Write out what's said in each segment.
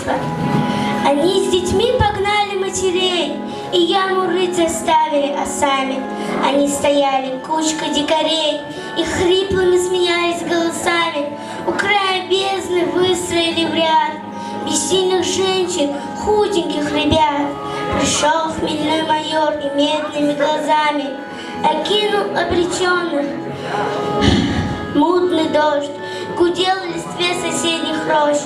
Отечества. Они с детьми погнали матерей, и яму рыть заставили осами. Они стояли кучкой дикарей и хриплыми смеялись голосами. У края бездны выстроили в ряд бессильных женщин, худеньких ребят. Пришел хмельной майор и медными глазами окинул обреченных. Мутный дождь гудел в листве соседних рощ,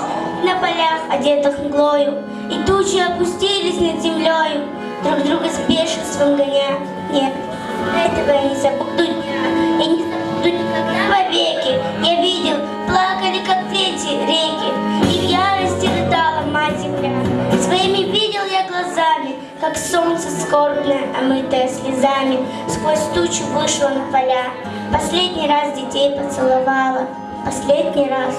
на полях, одетых мглою, и тучи опустились над землею, друг друга с бешенством гоня. Нет, этого я не забуду дня, и не забуду никогда вовеки. Я видел, плакали, как дети, реки, и в ярости рыдала мать земля. Своими видел я глазами, как солнце скорбное, омытое слезами, сквозь тучу вышло на поля. Последний раз детей поцеловала, последний раз.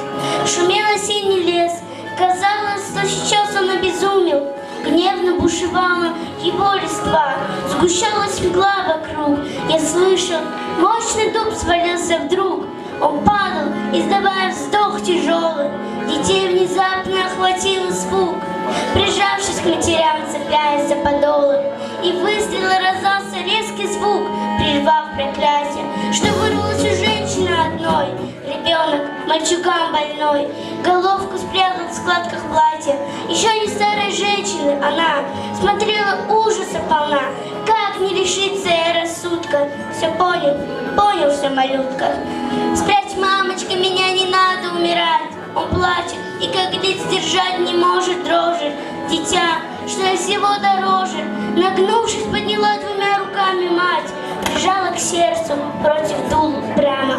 Шумел осенний лес, казалось, что сейчас он обезумел. Гневно бушевала его листва, сгущалась мгла вокруг. Я слышал, мощный дуб свалился вдруг. Он падал, издавая вздох тяжелый. Детей внезапно охватил испуг, прижавшись к матерям, цепляясь за подолы. И выстрела раздался резкий звук, прервав проклятие, что вырвалось у женщины одной. Ребенок, мальчуган больной, головку спрятал в складках платья. Еще не старой женщины она смотрела ужаса полна. Как не лишиться я рассудка? Все понял все, малютка. Спрячь, мамочка, меня не надо умирать. Он плачет и как лиц держать не может дрожи. Дитя, что я всего дороже, нагнувшись, подняла двумя руками мать, прижала к сердцу против дул прямо.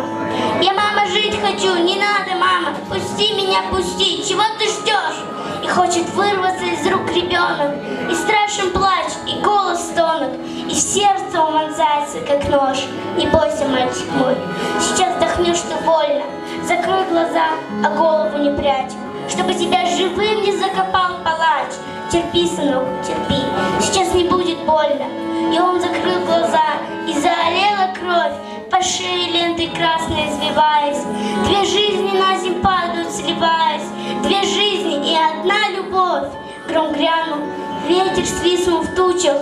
Я, мама, жить хочу, не надо, мама, пусти меня, пусти, чего ты ждешь? И хочет вырваться из рук ребенок, и страшен плач, и голос стонок, и в сердце он вонзается, как нож. Не бойся, мальчик мой, сейчас вдохнешь ты больно, закрой глаза, а голову не прячь, чтобы тебя живым не закопал палач. Терпи, сынок, терпи, сейчас не будет больно. И он закрыл глаза, и заолела кровь, по шее лентой красной извиваясь. Две жизни на земь падают, сливаясь, две жизни и одна любовь. Гром грянул, ветер свистнул в тучах,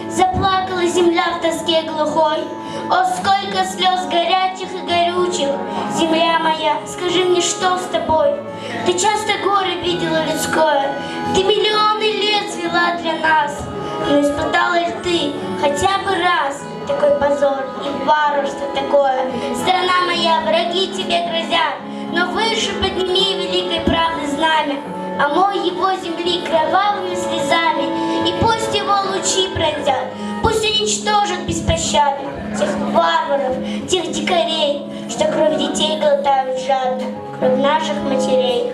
заплакала земля в тоске глухой. О, сколько слез горячих и горючих! Земля моя, скажи мне, что с тобой? Ты часто горе видела людское, ты миллионы лет свела для нас. Но испытала ли ты хотя бы раз такой позор и варварство такое? Страна моя, враги тебе грозят, но выше подними великой правды знамя, омой его земли кровавыми слезами, и пусть его лучи пронзят, пусть уничтожат беспощадно тех варваров, тех дикарей, что кровь детей глотают жадно, кровь наших матерей.